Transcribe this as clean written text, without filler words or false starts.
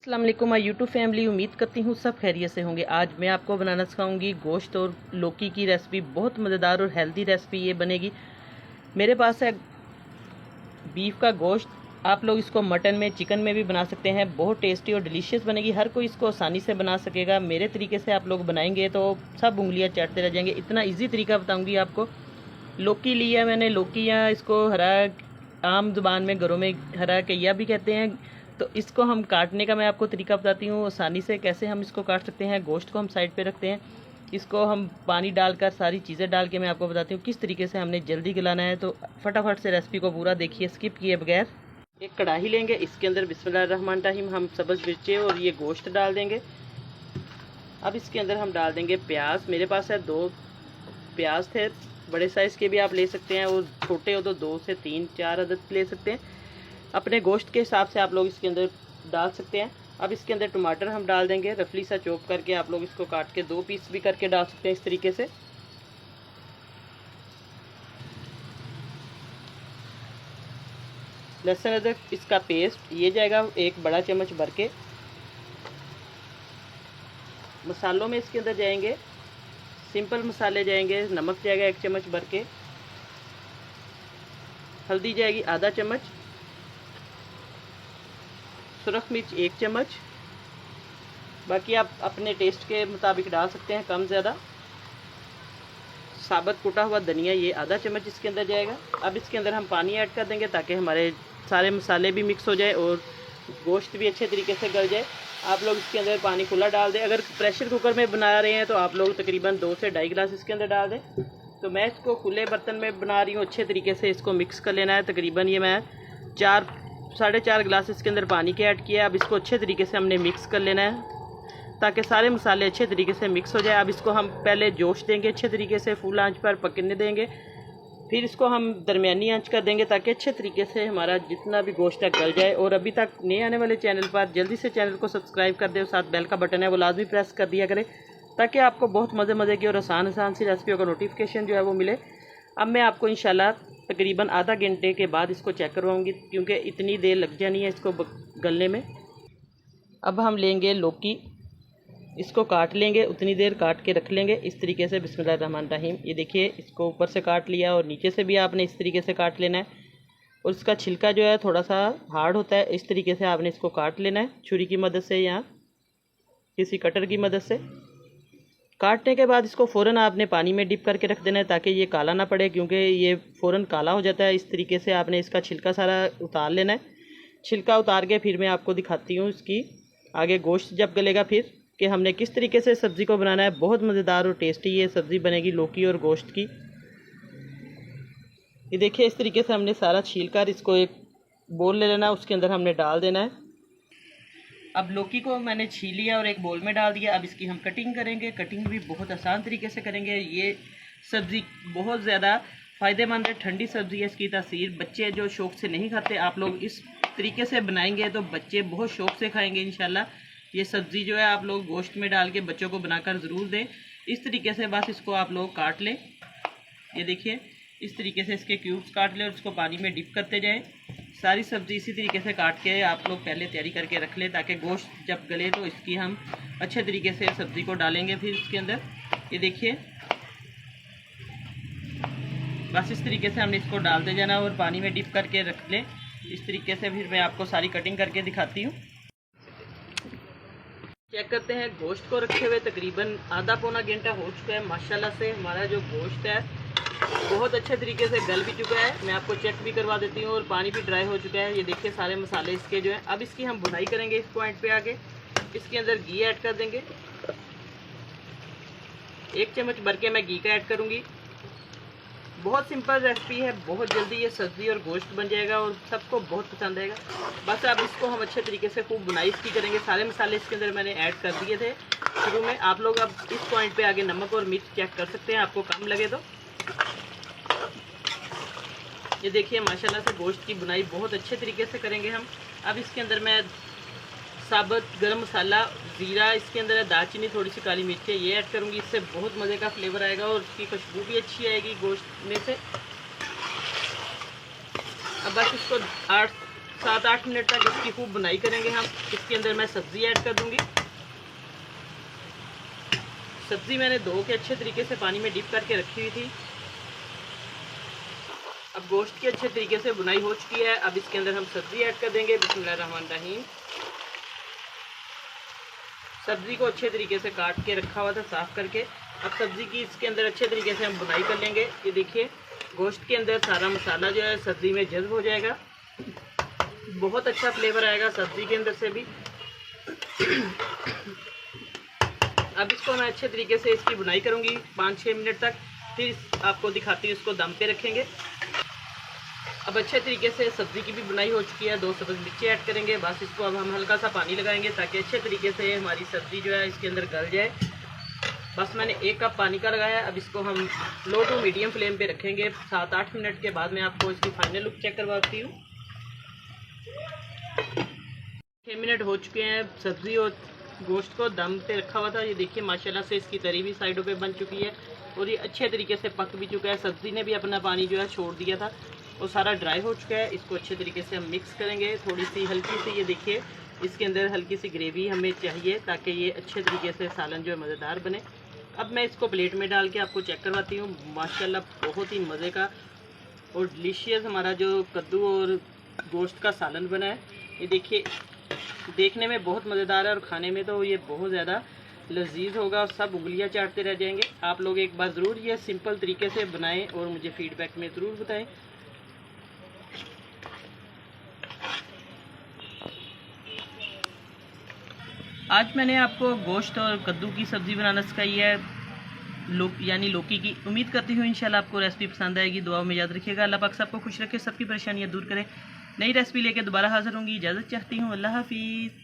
अस्सलाम वालेकुम my YouTube family. उम्मीद करती हूँ सब खैरियत से होंगे। आज मैं आपको बनाना सिखाऊंगी गोश्त और लौकी की रेसिपी। बहुत मज़ेदार और हेल्दी रेसिपी ये बनेगी। मेरे पास है बीफ का गोश्त। आप लोग इसको मटन में, चिकन में भी बना सकते हैं। बहुत टेस्टी और डिलीशियस बनेगी। हर कोई इसको आसानी से बना सकेगा। मेरे तरीके से आप लोग बनाएंगे तो सब उंगलियाँ चाटते रह जाएंगे। इतना ईजी तरीका बताऊँगी आपको। लौकी लिया मैंने, लौकियाँ इसको हरा, आम ज़ुबान में घरों में हरा कहिया भी कहते हैं। तो इसको हम काटने का मैं आपको तरीका बताती हूँ आसानी से कैसे हम इसको काट सकते हैं। गोश्त को हम साइड पे रखते हैं। इसको हम पानी डालकर सारी चीज़ें डाल के मैं आपको बताती हूँ किस तरीके से हमने जल्दी गलाना है। तो फटाफट से रेसिपी को पूरा देखिए, स्किप किए बगैर। एक कढ़ाई लेंगे, इसके अंदर बिस्मिल्लाहिर्रहमानिर्रहीम हम सब्ज़ मिर्चें और ये गोश्त डाल देंगे। अब इसके अंदर हम डाल देंगे प्याज। मेरे पास है 2 प्याज थे, बड़े साइज़ के भी आप ले सकते हैं और छोटे हो तो 2 से 3-4 अदद ले सकते हैं। अपने गोश्त के हिसाब से आप लोग इसके अंदर डाल सकते हैं। अब इसके अंदर टमाटर हम डाल देंगे, रफली सा चॉप करके। आप लोग इसको काट के 2 पीस भी करके डाल सकते हैं इस तरीके से। लहसुन अदरक इसका पेस्ट ये जाएगा 1 बड़ा चम्मच भर के। मसालों में इसके अंदर जाएंगे सिंपल मसाले जाएंगे, नमक जाएगा 1 चम्मच भर के, हल्दी जाएगी आधा चम्मच, सुरख मिर्च 1 चम्मच। बाकी आप अपने टेस्ट के मुताबिक डाल सकते हैं, कम ज़्यादा। साबुत कुटा हुआ धनिया ये आधा चम्मच इसके अंदर जाएगा। अब इसके अंदर हम पानी ऐड कर देंगे ताकि हमारे सारे मसाले भी मिक्स हो जाए और गोश्त भी अच्छे तरीके से गल जाए। आप लोग इसके अंदर पानी खुला डाल दें। अगर प्रेशर कुकर में बना रहे हैं तो आप लोग तकरीबन 2 से 2.5 गिलास इसके अंदर डाल दें। तो मैं इसको खुले बर्तन में बना रही हूँ। अच्छे तरीके से इसको मिक्स कर लेना है। तकरीबन ये मैं 4-4.5 गिलास इसके अंदर पानी के ऐड किया। अब इसको अच्छे तरीके से हमने मिक्स कर लेना है ताकि सारे मसाले अच्छे तरीके से मिक्स हो जाए। अब इसको हम पहले जोश देंगे, अच्छे तरीके से फुल आंच पर पकने देंगे। फिर इसको हम दरमियानी आंच कर देंगे ताकि अच्छे तरीके से हमारा जितना भी गोश्त है गल जाए। और अभी तक नए आने वाले चैनल पर जल्दी से चैनल को सब्सक्राइब कर दे और साथ बेल का बटन है वो लाजमी प्रेस कर दिया करें ताकि आपको बहुत मज़े की और आसान सी रेसिपियों का नोटिफिकेशन जो है वो मिले। अब मैं आपको इंशाल्लाह तकरीबन आधा घंटे के बाद इसको चेक करवाऊँगी क्योंकि इतनी देर लग जानी है इसको गलने में। अब हम लेंगे लौकी, इसको काट लेंगे, उतनी देर काट के रख लेंगे इस तरीके से। बिस्मिल्लाहिर्रहमानिर्रहीम। ये देखिए, इसको ऊपर से काट लिया और नीचे से भी आपने इस तरीके से काट लेना है। और इसका छिलका जो है थोड़ा सा हार्ड होता है, इस तरीके से आपने इसको काट लेना है छुरी की मदद से या किसी कटर की मदद से। काटने के बाद इसको फ़ौरन आपने पानी में डिप करके रख देना है ताकि ये काला ना पड़े, क्योंकि ये फ़ौरन काला हो जाता है। इस तरीके से आपने इसका छिलका सारा उतार लेना है। छिलका उतार के फिर मैं आपको दिखाती हूँ इसकी आगे गोश्त जब गलेगा फिर कि हमने किस तरीके से सब्ज़ी को बनाना है। बहुत मज़ेदार और टेस्टी ये सब्ज़ी बनेगी लौकी और गोश्त की। ये देखिए, इस तरीके से हमने सारा छील कर इसको एक बोल ले लेना, उसके अंदर हमने डाल देना है। अब लौकी को मैंने छील लिया और एक बोल में डाल दिया। अब इसकी हम कटिंग करेंगे। कटिंग भी बहुत आसान तरीके से करेंगे। ये सब्ज़ी बहुत ज़्यादा फ़ायदेमंद है, ठंडी सब्ज़ी है। इसकी तासीर बच्चे जो शौक़ से नहीं खाते, आप लोग इस तरीके से बनाएंगे तो बच्चे बहुत शौक़ से खाएँगे इंशाल्लाह। ये सब्ज़ी जो है आप लोग गोश्त में डाल के बच्चों को बनाकर ज़रूर दें। इस तरीके से बस इसको आप लोग काट लें। ये देखिए, इस तरीके से इसके क्यूब्स काट लें और इसको पानी में डिप करते जाएं। सारी सब्ज़ी इसी तरीके से काट के आप लोग पहले तैयारी करके रख लें ताकि गोश्त जब गले तो इसकी हम अच्छे तरीके से सब्ज़ी को डालेंगे फिर इसके अंदर। ये देखिए, बस इस तरीके से हमने इसको डालते जाना और पानी में डिप करके रख लें इस तरीके से। फिर मैं आपको सारी कटिंग करके दिखाती हूँ। चेक करते हैं, गोश्त को रखे हुए तकरीबन आधा पौना घंटा हो चुका है। माशाल्लाह से हमारा जो गोश्त है बहुत अच्छे तरीके से गल भी चुका है। मैं आपको चेक भी करवा देती हूँ और पानी भी ड्राई हो चुका है। ये देखिए, सारे मसाले इसके जो हैं। अब इसकी हम भुनाई करेंगे। इस पॉइंट पे आके इसके अंदर घी ऐड कर देंगे। 1 चम्मच भर के मैं घी का ऐड करूँगी। बहुत सिंपल रेसिपी है, बहुत जल्दी ये सब्ज़ी और गोश्त बन जाएगा और सबको बहुत पसंद आएगा। बस अब इसको हम अच्छे तरीके से खूब बुनाई इसकी करेंगे। सारे मसाले इसके अंदर मैंने ऐड कर दिए थे शुरू में। आप लोग अब इस पॉइंट पे आगे नमक और मिर्च चेक कर सकते हैं, आपको कम लगे तो। ये देखिए, माशाल्लाह से गोश्त की बुनाई बहुत अच्छे तरीके से करेंगे हम। अब इसके अंदर मैं साबुत गरम मसाला, ज़ीरा इसके अंदर है, दालचीनी, थोड़ी सी काली मिर्च है, ये ऐड करूँगी। इससे बहुत मज़े का फ्लेवर आएगा और उसकी खुशबू भी अच्छी आएगी गोश्त में से। अब बस इसको 8 7-8 मिनट तक इसकी खूब बुनाई करेंगे हम। इसके अंदर मैं सब्ज़ी ऐड कर दूंगी। सब्ज़ी मैंने धो के अच्छे तरीके से पानी में डिप करके रखी हुई थी। अब गोश्त की अच्छे तरीके से बुनाई हो चुकी है। अब इसके अंदर हम सब्ज़ी ऐड कर देंगे। बिस्मिल्लाहिर्रहमानिर्रहीम। सब्ज़ी को अच्छे तरीके से काट के रखा हुआ था साफ़ करके। अब सब्ज़ी की इसके अंदर अच्छे तरीके से हम बुनाई कर लेंगे। ये देखिए गोश्त के अंदर सारा मसाला जो है सब्ज़ी में जज़्ब हो जाएगा। बहुत अच्छा फ्लेवर आएगा सब्ज़ी के अंदर से भी। अब इसको मैं अच्छे तरीके से इसकी बुनाई करूँगी 5-6 मिनट तक। फिर आपको दिखाती हूँ इसको दम पे रखेंगे। अब अच्छे तरीके से सब्ज़ी की भी बुनाई हो चुकी है। 2 सब्ज़ मिर्ची ऐड करेंगे। बस इसको अब हम हल्का सा पानी लगाएंगे ताकि अच्छे तरीके से हमारी सब्ज़ी जो है इसके अंदर गल जाए। बस मैंने 1 कप पानी का लगाया है। अब इसको हम लो टू मीडियम फ्लेम पे रखेंगे। 7-8 मिनट के बाद मैं आपको इसकी फाइनल लुक चेक करवाती हूँ। 6 मिनट हो चुके हैं। सब्ज़ी और गोश्त को दम पे रखा हुआ था। ये देखिए माशाल्लाह से इसकी तरी भी साइडों पे बन चुकी है और ये अच्छे तरीके से पक भी चुका है। सब्ज़ी ने भी अपना पानी जो है छोड़ दिया था, वो सारा ड्राई हो चुका है। इसको अच्छे तरीके से हम मिक्स करेंगे। थोड़ी सी हल्की सी, ये देखिए इसके अंदर हल्की सी ग्रेवी हमें चाहिए ताकि ये अच्छे तरीके से सालन जो है मज़ेदार बने। अब मैं इसको प्लेट में डाल के आपको चेक करवाती हूँ। माशाल्लाह बहुत ही मज़े का और डिलीशियस हमारा जो कद्दू और गोश्त का सालन बना है। ये देखिए देखने में बहुत मज़ेदार है और खाने में तो ये बहुत ज़्यादा लजीज होगा और सब उंगलियां चाटते रह जाएंगे। आप लोग एक बार ज़रूर ये सिंपल तरीके से बनाएं और मुझे फीडबैक में ज़रूर बताएं। आज मैंने आपको गोश्त और कद्दू की सब्ज़ी बनाना सिखाई है, यानी लौकी की। उम्मीद करती हूँ इंशाल्लाह आपको रेसिपी पसंद आएगी। दुआओं में याद रखिएगा। अल्लाह पाक सबको खुश रखे, सबकी परेशानियाँ दूर करे। नई रेसिपी लेके दोबारा हाज़िर होंगी। इजाज़त चाहती हूँ। अल्लाह हाफिज़।